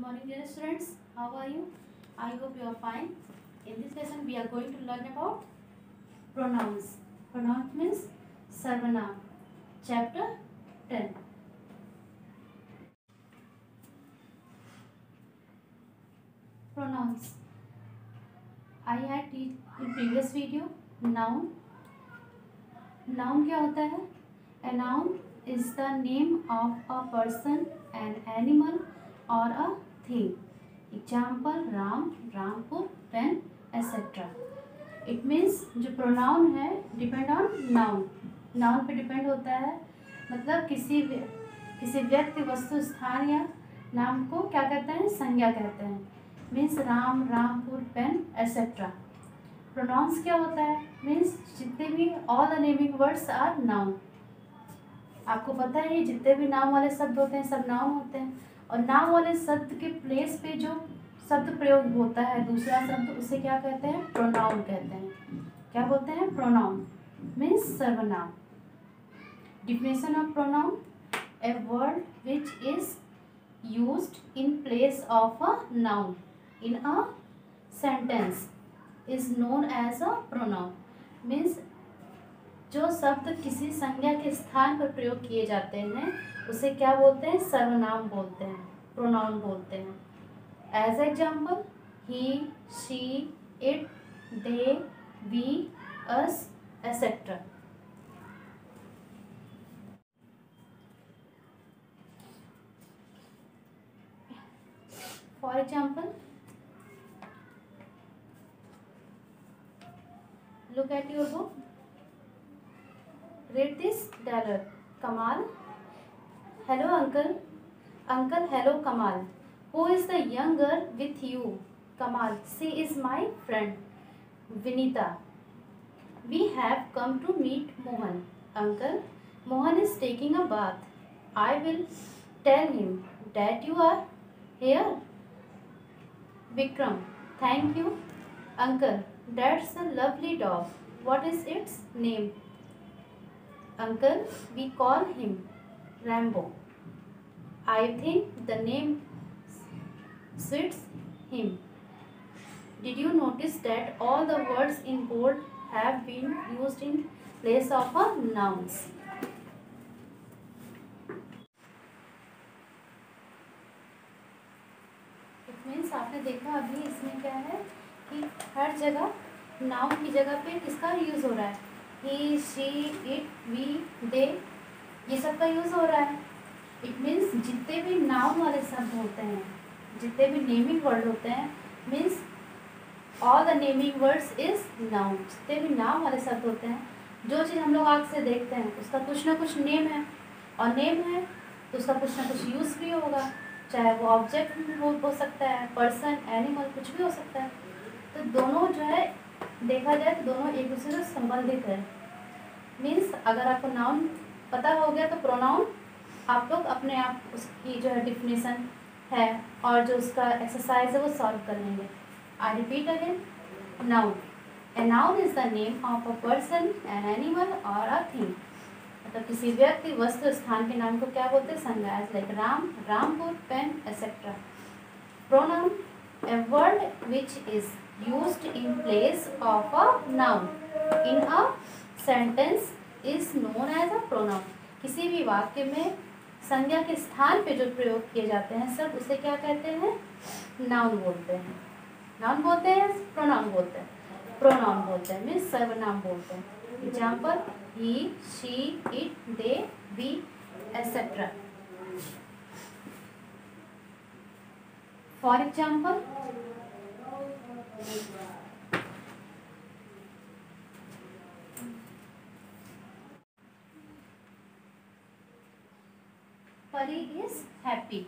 morning, dear students. How are you? I hope you are fine. In this lesson, we are going to learn about pronouns. Pronouns means sarvanam. Chapter 10. Pronouns. I had teach in previous video noun. Noun क्या होता है? A noun is the name of a person, an animal or a thing. Example: Ram, Rampur, pen, etc. It means जो pronoun है depend on noun. Noun पे depend होता है, मतलब किसी व्यक्ति, वस्तु, स्थान या नाम को क्या कहते हैं? संज्ञा कहते हैं. Means Ram, Rampur, pen, etc. Pronouns क्या होता है? मीन्स जितने भी all the naming words are noun. आपको पता है जितने भी नाम वाले शब्द होते हैं सब नाउन होते हैं. और नाम वाले शब्द के प्लेस पे जो शब्द प्रयोग होता है दूसरा शब्द, उसे क्या कहते हैं? प्रोनाउन कहते हैं. क्या बोलते हैं? प्रोनाउन मीन्स सर्वनाम. Definition of pronoun: a word which is used in place of a noun in a sentence is known as a pronoun. Means जो शब्द किसी संज्ञा के स्थान पर प्रयोग किए जाते हैं उसे क्या बोलते हैं? सर्वनाम बोलते हैं, प्रोनाउन बोलते हैं. As example: he, she, it, they, we, us, etcetera. For example, look at your book. Read this dialogue. Kamal: hello uncle. Uncle: hello Kamal. Who is the young girl with you? Kamal: she is my friend Vinita. We have come to meet Mohan. Uncle: Mohan is taking a bath. I will tell him that you are here. Vikram: thank you uncle. That's a lovely dog. What is its name? Uncle: we call him Rambo. I think the name suits him. Did you notice that all the words in bold have been used in place of a nouns? It means आपने देखा अभी इसमें क्या है कि हर जगह noun की जगह पे किसका यूज़ हो रहा है? ही, शी, इट, वी, दे, ये सब का यूज़ हो रहा है. इट मीन्स जितने भी नाउन वाले शब्द होते हैं, जितने भी नेमिंग वर्ड होते हैं, means all the naming words is noun. जितने भी नाम वाले शब्द होते हैं, जो चीज़ हम लोग आँख से देखते हैं उसका कुछ ना कुछ नेम है, और नेम है तो उसका कुछ ना कुछ यूज़ भी होगा. चाहे वो ऑब्जेक्ट हो सकता है, पर्सन, एनिमल, कुछ भी हो सकता है. तो दोनों जो है देखा जाए तो दोनों एक दूसरे से संबंधित है. मीन्स अगर आपको नाउन पता हो गया तो प्रोनाउन आप लोग अपने आप उसकी जो है डिफिनेशन है और जो उसका एक्सरसाइज है वो सॉल्व कर लेंगे. I repeat again. Noun: a noun is the name of a person, an animal और अ थिंग. मतलब किसी व्यक्ति, वस्तु, स्थान के नाम को क्या बोलते हैं? संज्ञा. Like Ram, Rampur, pen, etcetera. Pronoun: a word which is used in place of a noun in a sentence is known as a pronoun. किसी भी वाक्य में संज्ञा के स्थान पे जो प्रयोग किए जाते हैं सब उसे क्या कहते हैं? नाउन बोलते हैं. नाउन बोलते हैं, प्रोनाउन बोलते हैं. प्रोनाउन बोलते हैं मीन्स सर्वनाम बोलते हैं. Example: he, she, it, they, we, etcetera. For example, Pari is happy.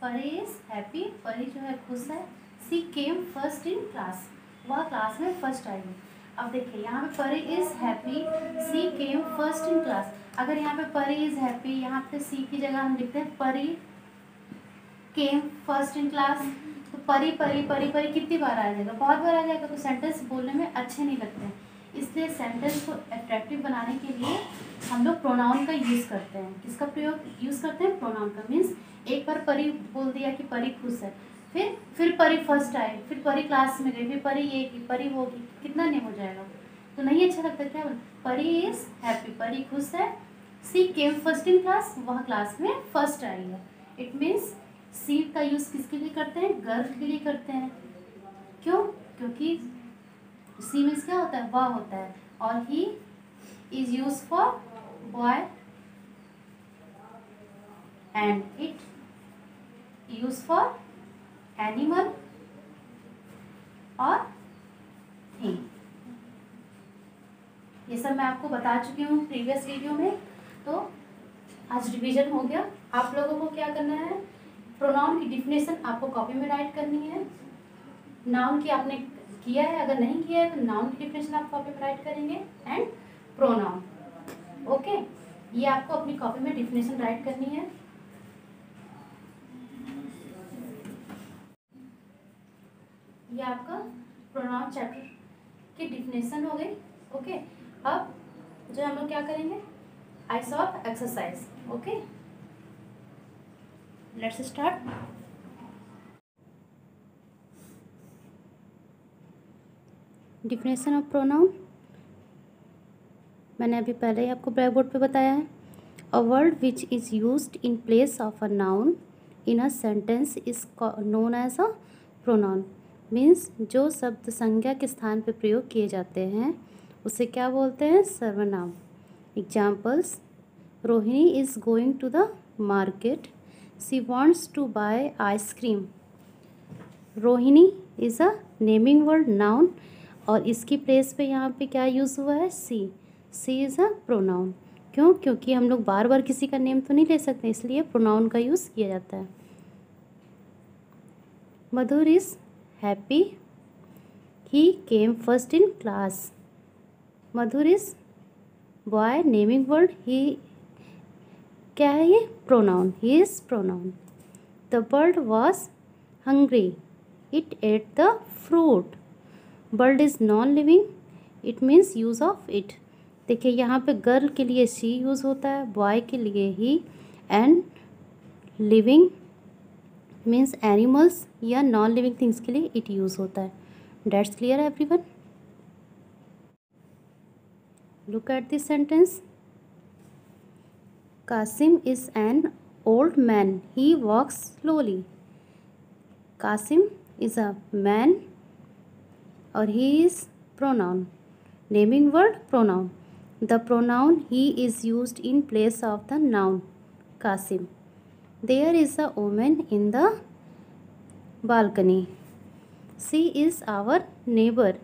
Pari is happy. Pari जो है खुश है. She came first in class. वह क्लास में फर्स्ट आई. अब देखिए यहाँ पे Pari is happy, she came first in class. अगर यहाँ पे परी इज हैप्पी, यहाँ पे सी की जगह हम लिखते हैं परी केम फर्स्ट इन क्लास. तो परी परी परी परी कितनी बार आ जाएगा? बहुत बार आ जाएगा. तो सेंटेंस बोलने में अच्छे नहीं लगते हैं. इसलिए सेंटेंस को अट्रैक्टिव बनाने के लिए हम लोग प्रोनाउन का यूज़ करते हैं. किसका प्रयोग यूज़ करते हैं? प्रोनाउन का. मीन्स एक बार परी बोल दिया कि परी खुश है, फिर परी फर्स्ट आए, फिर परी क्लास में गई, फिर परी ये की, परी वो की, कितना नेम हो जाएगा? तो नहीं अच्छा लगता क्या? परी इज हैप्पी, परी खुश है। She came first in class, वह क्लास में फर्स्ट आई है। इट मीन्स सी का यूज़ किसके लिए करते हैं? गर्ल के लिए करते हैं। क्यों? क्योंकि सी मीन्स क्या होता है? वह होता है। और he is use for boy and it use for animal और थिंग। ये सब मैं आपको बता चुकी हूँ प्रीवियस वीडियो में। तो आज रिवीजन हो गया। आप लोगों को क्या करना है? प्रोनाउन की डिफिनेशन आपको कॉपी में राइट करनी है। नाउन की आपने किया है, अगर नहीं किया है तो नाउन की डिफिनेशन आप कॉपी में राइट करेंगे एंड प्रोनाउन। ओके, ये आपको अपनी कॉपी में डिफिनेशन राइट करनी है। ये आपका प्रोनाउन चैप्टर की डिफिनेशन हो गई। ओके, अब जो हम लोग क्या करेंगे? Ice of exercise. Okay, let's start. Definition of pronoun मैंने अभी पहले ही आपको ब्लैक बोर्ड पे बताया है। A word which is used in place of a noun in a sentence is known as a pronoun. Means जो शब्द संज्ञा के स्थान पर प्रयोग किए जाते हैं उसे क्या बोलते हैं? सर्वनाम। Examples: Rohini is going to the market, she wants to buy ice cream. Rohini is a naming word, noun, और इसकी प्लेस पे यहाँ पे क्या यूज़ हुआ है? सी। सी इज़ अ प्रोनाउन। क्यों? क्योंकि हम लोग बार बार किसी का नेम तो नहीं ले सकते, इसलिए प्रोनाउन का यूज़ किया जाता है। Madhur is happy, he came first in class. Madhur is boy, naming word, he क्या है? ये pronoun, he is pronoun. The bird was hungry, it ate the fruit. Bird is non living, it means use of it. देखिए यहाँ पे girl के लिए she use होता है, बॉय के लिए he, and living means animals या नॉन लिविंग थिंग्स के लिए इट यूज़ होता है। That's clear everyone? Look at this sentence. Kasim is an old man, he walks slowly. Kasim is a man और he is pronoun. Naming word, pronoun. The pronoun he is used in place of the noun Kasim. There is a woman in the balcony. She is our neighbor.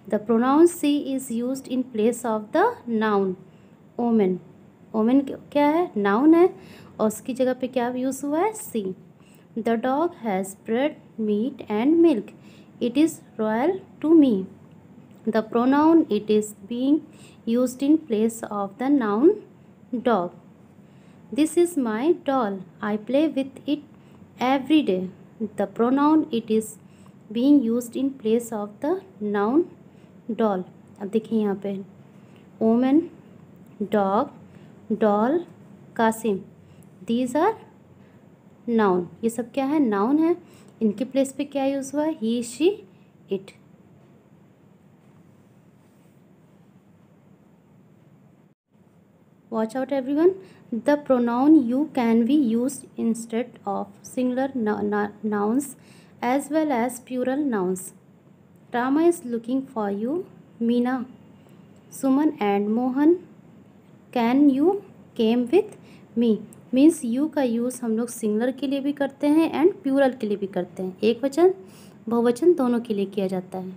The pronoun she is used in place of the noun woman. woman क्या है? noun है, और उसकी जगह पे क्या use हुआ है? she. The dog has bread, meat and milk. It is royal to me. The pronoun it is being used in place of the noun dog. This is my doll. I play with it every day. The pronoun it is being used in place of the noun doll. अब देखिए यहाँ पे woman, dog, doll, Kasim, these are noun. ये सब क्या है? Noun है। इनके प्लेस पे क्या यूज़ हुआ है? He, she, it. Watch out everyone. The pronoun you can be used instead of singular nouns as well as plural nouns. Rama is looking for you. Meena, Suman and Mohan, can you came with me? Means you का use हम लोग singular के लिए भी करते हैं and plural के लिए भी करते हैं। एक वचन, बहुवचन दोनों के लिए किया जाता है।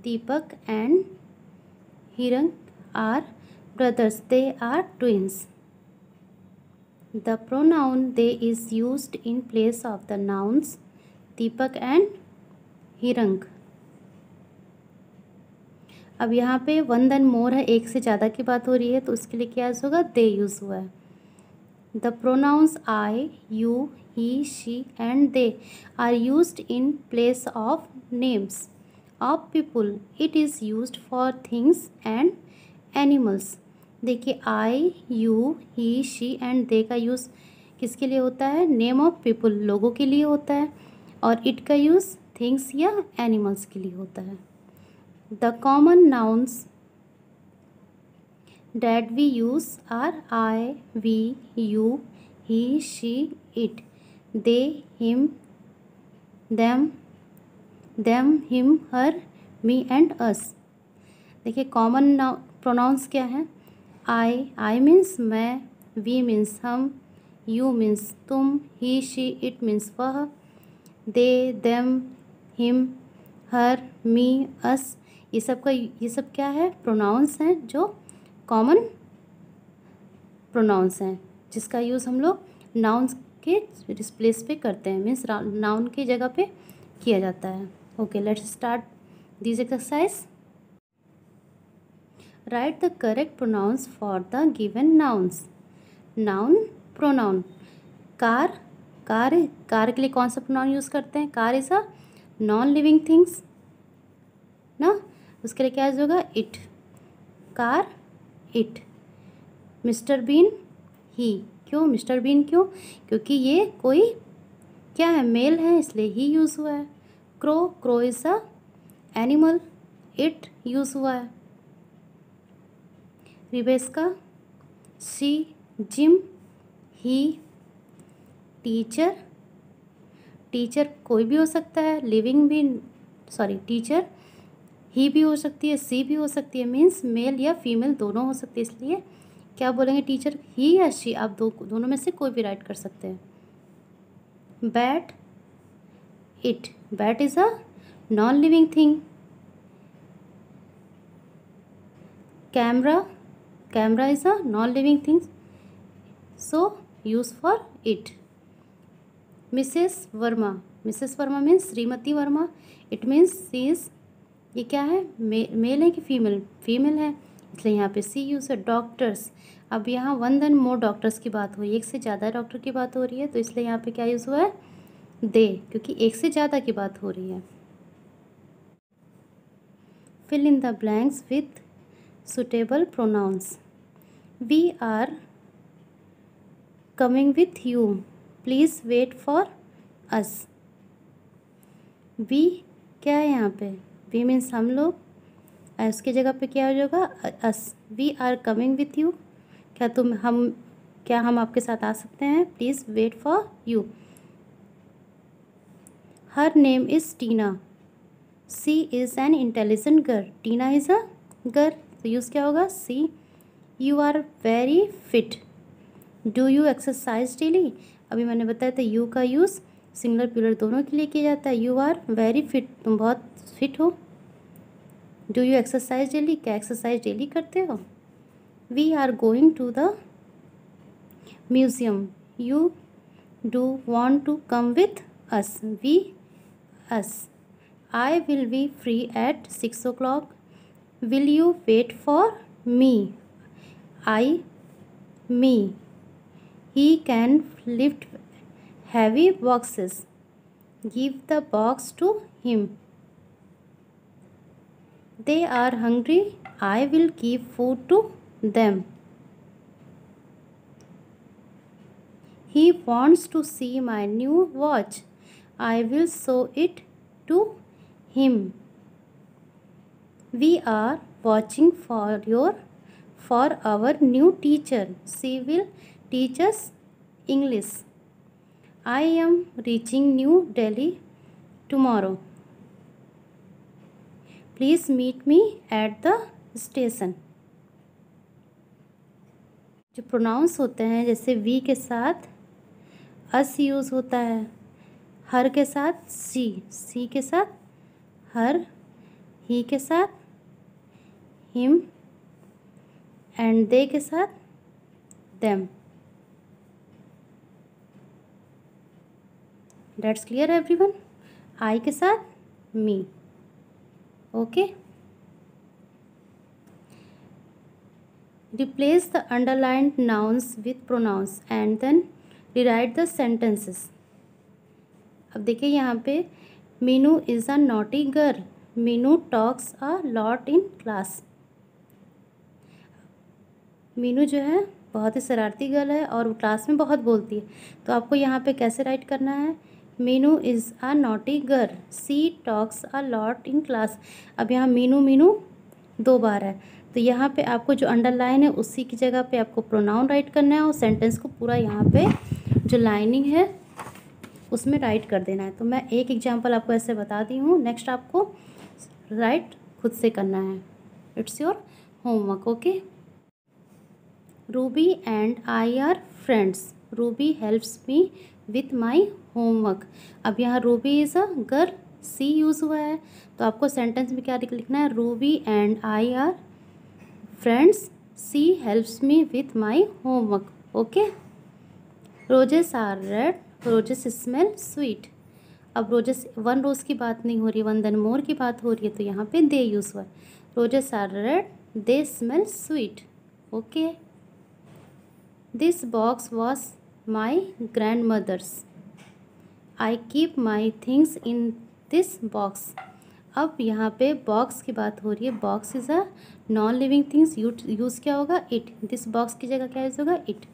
Deepak and Hirang are brothers, they are twins. The pronoun they is used in place of the nouns Deepak and Hirang. अब यहाँ पे वन देन मोर है, एक से ज़्यादा की बात हो रही है, तो उसके लिए क्या यूज़ होगा? दे यूज़ हुआ है। The pronouns I, you, he, she and they are used in place of names of people. It is used for things and animals. देखिए I, you, he, she and they का use किसके लिए होता है? Name of people, लोगों के लिए होता है। और इट का यूज़ थिंग्स या एनिमल्स के लिए होता है। The common nouns that we use are I, we, you, he, she, it, they, him, them, him, her, me and us। देखिए कॉमन प्रोनाउंस क्या है? आई मीन्स मैं, वी मीन्स हम, यू मीन्स तुम, ही, शी, इट मीन्स वह, दे, them, him, हर, मी, अस। ये सब क्या है? प्रोनाउंस हैं जो कॉमन प्रोनाउंस हैं, जिसका यूज़ हम लोग नाउन्स के रिप्लेस पे करते हैं, मीन्स नाउन की जगह पे किया जाता है। Okay, let's start this exercise. Write the correct pronouns for the given nouns. Noun, pronoun. Car, car के लिए कौन सा प्रोनाउन यूज़ करते हैं? Car is a non living things ना, उसके लिए क्या यूज होगा? It. Car, it. Mister Bean, he. क्यों मिस्टर बीन? क्यों? क्योंकि ये कोई क्या है? मेल है, इसलिए ही यूज़ हुआ है। Crow is a animal, it use हुआ है। रिबेस्का, शी, जिम, ही। टीचर कोई भी हो सकता है, लिविंग भी, टीचर ही भी हो सकती है, सी भी हो सकती है, मीन्स मेल या फीमेल दोनों हो सकती है, इसलिए क्या बोलेंगे? टीचर, ही या शी। आप दोनों में से कोई भी राइट कर सकते हैं। Bat, it. Bat is a non living thing. Camera is a non living thing, so use for it. Mrs Verma means Shrimati Verma, it means she is, ये क्या है? मेल है कि फीमेल? फीमेल है, इसलिए यहाँ पे सी यूज़ है। डॉक्टर्स, अब यहाँ 1 देन मोर डॉक्टर्स की बात हो रही है, एक से ज़्यादा डॉक्टर की बात हो रही है, तो इसलिए यहाँ पे क्या यूज़ हुआ है? दे, क्योंकि एक से ज़्यादा की बात हो रही है। Fill in the blanks with suitable pronouns. We are coming with you, please wait for us. We क्या है यहाँ पे? वी मीन्स हम लोग, उसकी जगह पे क्या हो जाएगा? Us. We are coming with you, क्या हम आपके साथ आ सकते हैं? Please wait for you. Her name is Tina, she is an intelligent girl, Tina is a girl, तो यूज़ क्या होगा? She. You are very fit, do you exercise daily. अभी मैंने बताया था यू का यूज़ सिंगुलर प्लूरल दोनों के लिए किया जाता है। यू आर वेरी फिट, तुम बहुत फिट हो। डू यू एक्सरसाइज डेली, क्या एक्सरसाइज डेली करते हो? We are going to the museum, you do want to come with us, we us. I will be free at 6 o'clock, will you wait for me, I, me. He can lift heavy boxes, give the box to him. They are hungry, I will give food to them. He wants to see my new watch, I will show it to him. We are watching for our new teacher, she will teach us English. I am reaching New Delhi tomorrow, please meet me at the station. जो pronouns होते हैं, जैसे we के साथ अस use होता है, हर के साथ सी के साथ हर, ही के साथ हिम एंड दे के साथ them. That's clear everyone? I के साथ me. Okay, replace the underlined nouns with pronouns and then rewrite the sentences। अब देखिए यहाँ पे Meenu is a naughty girl, Meenu talks a lot in class. Meenu जो है बहुत ही शरारती गर्ल है और वो क्लास में बहुत बोलती है। तो आपको यहाँ पे कैसे राइट करना है, Meenu is a naughty girl, she talks a lot in class. अब यहाँ मीनू मीनू 2 बार है, तो यहाँ पे आपको जो अंडरलाइन है उसी की जगह पे आपको प्रोनाउन राइट करना है और सेंटेंस को पूरा यहाँ पे जो लाइनिंग है उसमें राइट कर देना है। तो मैं एक एग्जांपल आपको ऐसे बता दी हूँ, नेक्स्ट आपको राइट खुद से करना है। It's your homework. Okay. Ruby and I are friends, Ruby helps me with my homework. अब यहाँ Ruby is a girl, she use हुआ है, तो आपको सेंटेंस में क्या लिखना है, Ruby and I are friends, she helps me with my homework. Okay. Roses are red, roses smell sweet. अब रोजेस, वन रोज़ की बात नहीं हो रही है, वन देन मोर की बात हो रही है, तो यहाँ पे दे यूज़ हुआ है। Roses are red, they smell sweet. Okay. This box was my grandmother's, I keep my things in this box. अब यहाँ पे बॉक्स की बात हो रही है, box is a non living things, use क्या होगा, इट। दिस बॉक्स की जगह क्या यूज़ होगा, इट।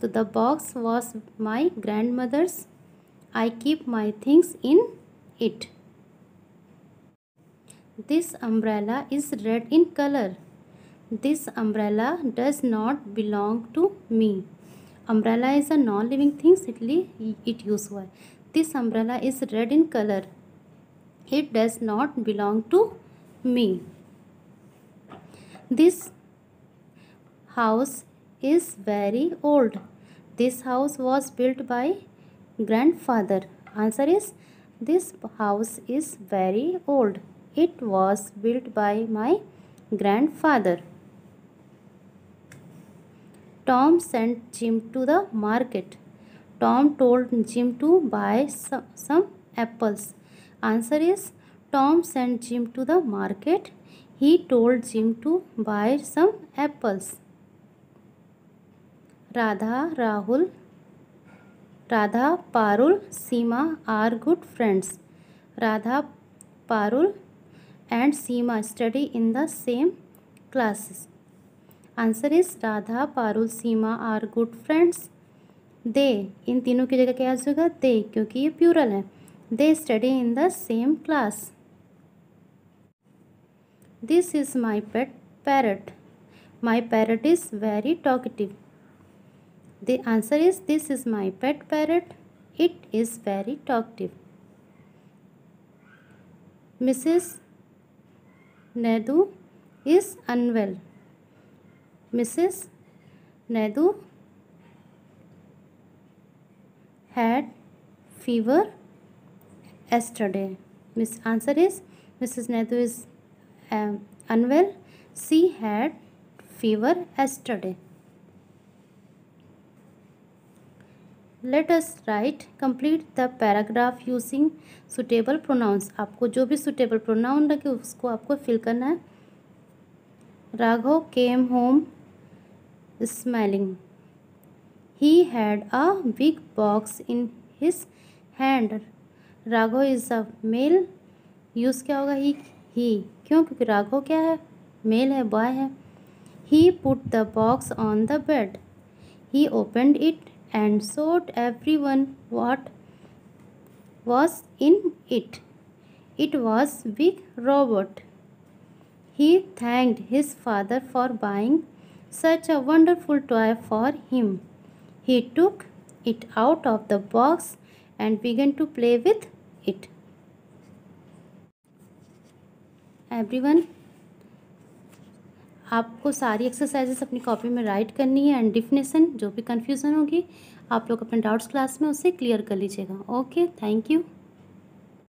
तो the box was my grandmother's, I keep my things in it. This umbrella is red in colour, this umbrella does not belong to me. Umbrella is a non living things, इसलिए it use हुआ है। This umbrella is red in colour, it does not belong to me. This house is very old, this house was built by grandfather. Answer is, this house is very old, it was built by my grandfather. Tom sent Jim to the market, Tom told Jim to buy some apples. Answer is, Tom sent Jim to the market, he told Jim to buy some apples. Radha, Rahul, Radha, Parul, Seema are good friends. Radha, Parul and Seema study in the same classes. Answer is, Radha, Parul, Seema are good friends. They, इन तीनों की जगह क्या आ जाएगा, they, क्योंकि ये plural है। They study in the same class. This is my pet parrot, my parrot is very talkative. The answer is, this is my pet parrot, it is very talkative. Mrs. Naidu is unwell, Mrs. Naidu had fever yesterday. Answer is, Mrs. Naidu is unwell, she had fever yesterday. Let us write, complete the paragraph using suitable pronouns. आपको जो भी suitable pronoun लगे उसको आपको fill करना है। Raghav came home smiling, he had a big box in his hand. Raghav is a male, use क्या होगा, ही। क्यों, क्योंकि राघव क्या है, मेल है, बॉय है। He put the box on the bed, he opened it and showed everyone what was in it. It was big robot. He thanked his father for buying such a wonderful toy for him. He took it out of the box and began to play with it. Everyone, आपको सारी exercises अपनी copy में right करनी है and definition, जो भी confusion होगी आप लोग अपने डाउट्स क्लास में उससे क्लियर कर लीजिएगा। Okay, thank you.